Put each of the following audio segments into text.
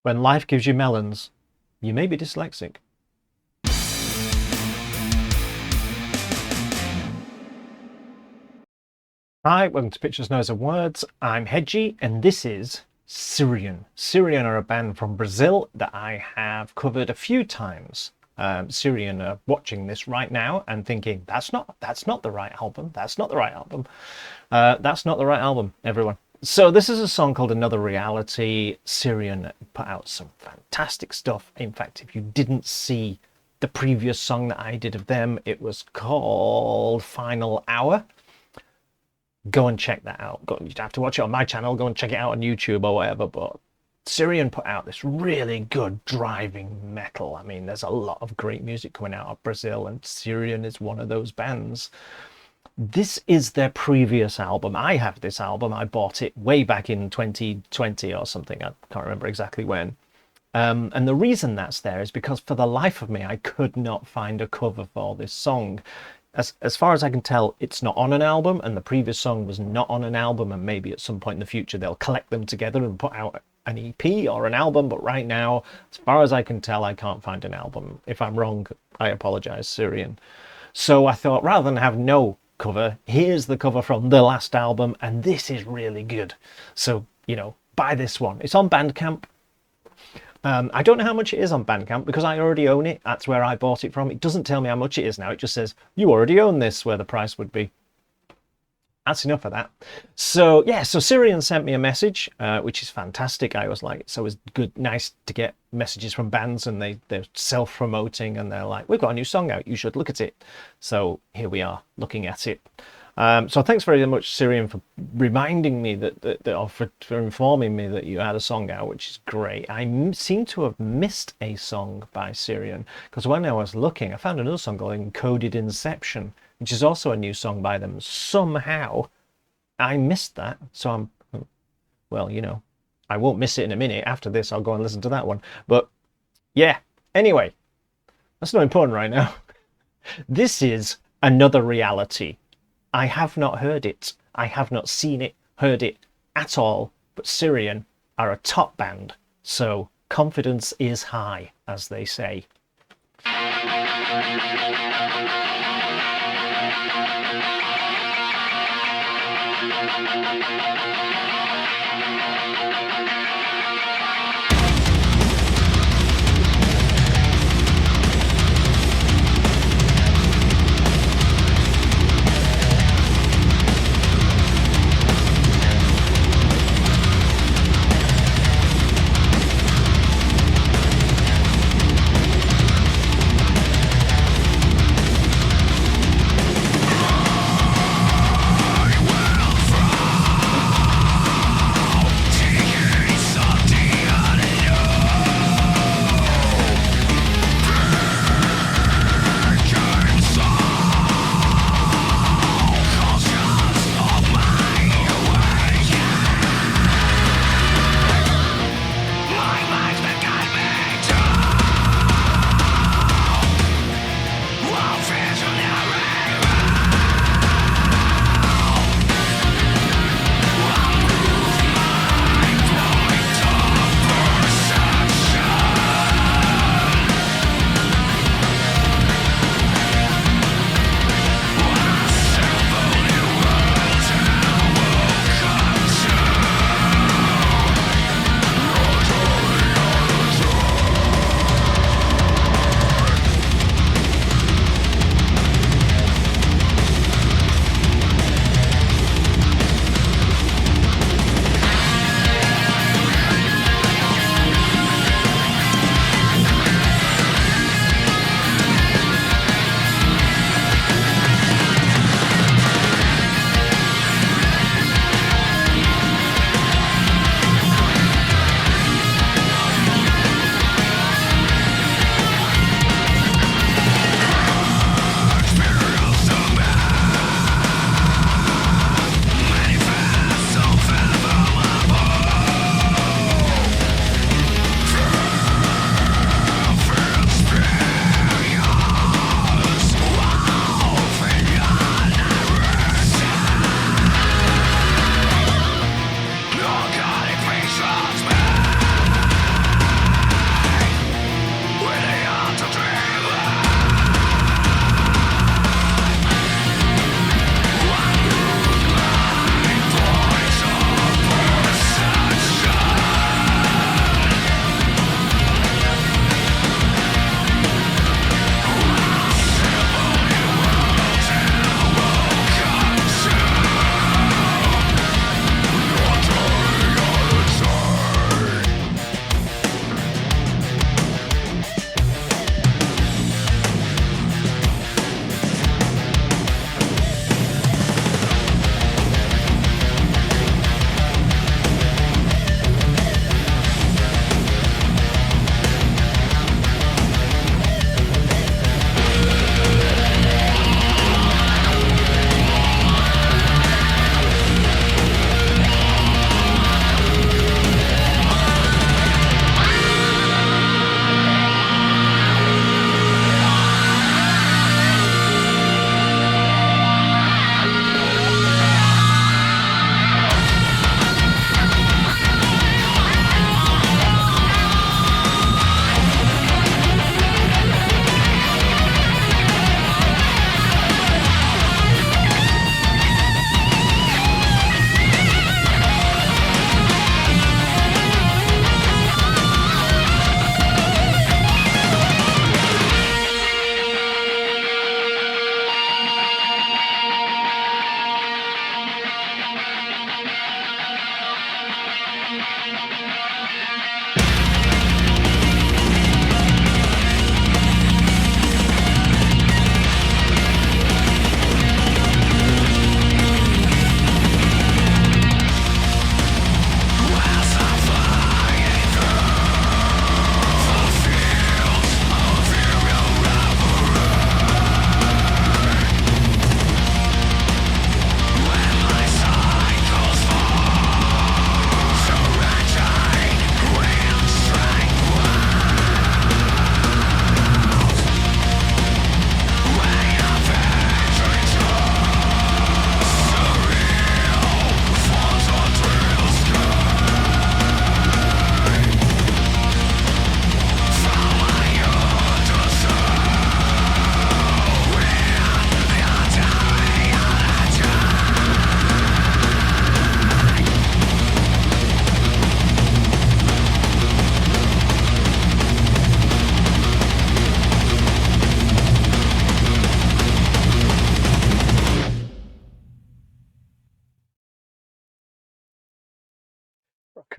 When life gives you melons, you may be dyslexic. Hi, welcome to Pictures, Nose and Words. I'm Hedgie, and this is Siriun. Siriun are a band from Brazil that I have covered a few times. Siriun are watching this right now and thinking, that's not the right album. That's not the right album. That's not the right album, everyone. So this is a song called Another Reality. Siriun put out some fantastic stuff. In fact, if you didn't see the previous song that I did of them, it was called Final Hour. Go and check that out. You'd have to watch it on my channel. Go and check it out on YouTube or whatever. But Siriun put out this really good driving metal. I mean, there's a lot of great music coming out of Brazil, and Siriun is one of those bands. This is their previous album. I have this album. I bought it way back in 2020 or something. I can't remember exactly when. And the reason that's there is because for the life of me, I could not find a cover for this song. As far as I can tell, it's not on an album, and the previous song was not on an album, and maybe at some point in the future they'll collect them together and put out an EP or an album, but right now, as far as I can tell, I can't find an album. If I'm wrong, I apologize, Siriun. So I thought, rather than have no cover, here's the cover from the last album, and this is really good. So, you know, buy this one. It's on Bandcamp. I don't know how much it is on Bandcamp because I already own it. That's where I bought it from. It doesn't tell me how much it is now. It just says, you already own this, where the price would be. That's enough of that. So, yeah, so Siriun sent me a message, which is fantastic. I always like it. So it's good, nice to get messages from bands, and they're self-promoting, and they're like, we've got a new song out. You should look at it. So here we are looking at it. So thanks very much, Siriun, for reminding me or for informing me that you had a song out, which is great. I seem to have missed a song by Siriun, because when I was looking, I found another song called Encoded Inception, which is also a new song by them. Somehow, I missed that. So well, you know, I won't miss it in a minute. After this, I'll go and listen to that one. But yeah, anyway, that's not important right now. This is Another Reality. I have not heard it. I have not seen it, heard it at all. But Siriun are a top band, so confidence is high, as they say.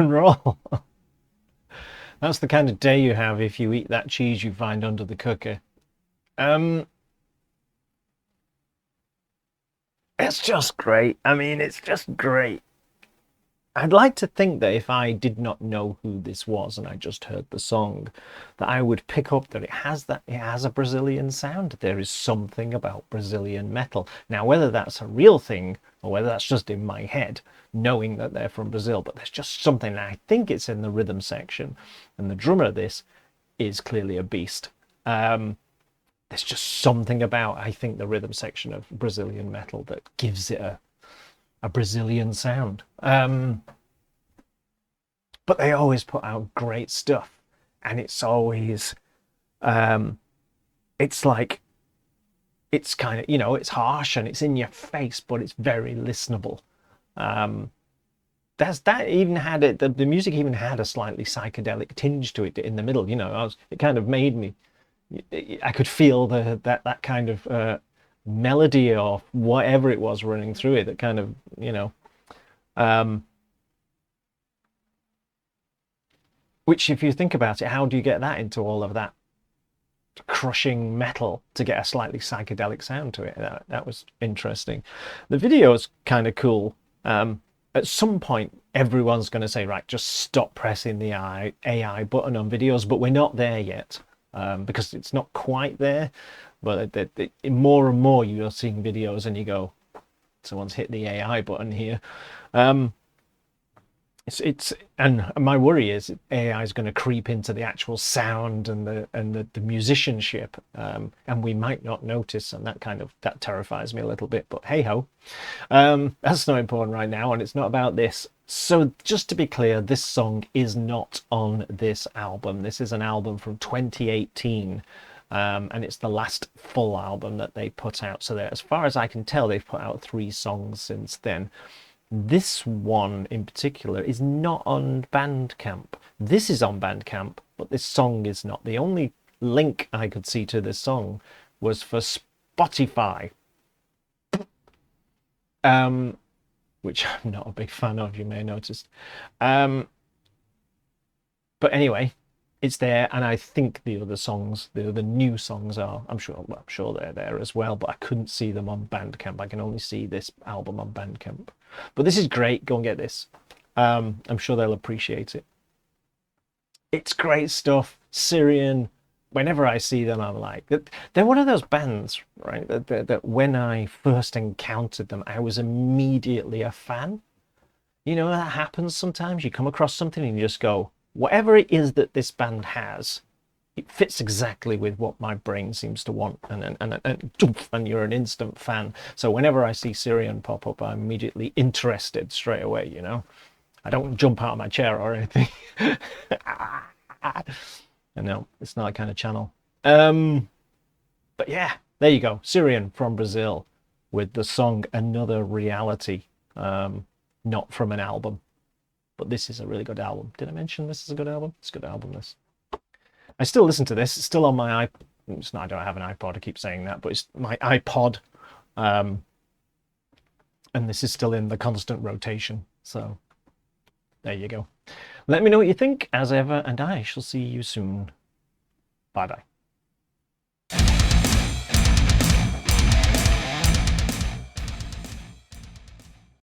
and roll. That's the kind of day you have if you eat that cheese you find under the cooker. It's just great. I mean, it's just great. I'd like to think that if I did not know who this was and I just heard the song, that I would pick up that it has a Brazilian sound. There is something about Brazilian metal. Now, whether that's a real thing or whether that's just in my head, knowing that they're from Brazil, but there's just something, and I think it's in the rhythm section, and the drummer of this is clearly a beast. There's just something about, I think, the rhythm section of Brazilian metal that gives it a Brazilian sound. But they always put out great stuff, and it's always it's like, it's kind of, it's harsh and it's in your face, but it's very listenable. That even had it, the music even had a slightly psychedelic tinge to it in the middle. It kind of made me, I could feel that kind of melody or whatever it was running through it, that kind of, which, if you think about it, how do you get that into all of that crushing metal to get a slightly psychedelic sound to it? That was interesting. The video is kind of cool. At some point, everyone's going to say, right, just stop pressing the AI button on videos, but we're not there yet, because it's not quite there. But more and more you're seeing videos and you go, someone's hit the AI button here. And my worry is AI is going to creep into the actual sound and the musicianship, and we might not notice, and that terrifies me a little bit. But hey ho, that's not important right now, and it's not about this. So just to be clear, this song is not on this album. This is an album from 2018. And it's the last full album that they put out. So as far as I can tell, they've put out 3 songs since then. This one in particular is not on Bandcamp. This is on Bandcamp, but this song is not. The only link I could see to this song was for Spotify, which I'm not a big fan of, you may have noticed. But anyway, it's there, and I think the other songs, the new songs are, I'm sure they're there as well, but I couldn't see them on Bandcamp. I can only see this album on Bandcamp. But this is great. Go and get this. I'm sure they'll appreciate it. It's great stuff. Siriun, whenever I see them, I'm like, they're one of those bands, right, that when I first encountered them, I was immediately a fan. That happens sometimes. You come across something and you just go, whatever it is that this band has, it fits exactly with what my brain seems to want, and you're an instant fan. So whenever I see Siriun pop up, I'm immediately interested straight away. I don't jump out of my chair or anything. No, it's not that kind of channel. But yeah, there you go. Siriun from Brazil with the song Another Reality, not from an album. But this is a really good album. Did I mention this is a good album? It's a good album, this. I still listen to this. It's still on my iPod. I don't have an iPod, I keep saying that, but it's my iPod. And this is still in the constant rotation. So there you go. Let me know what you think, as ever, and I shall see you soon. Bye-bye.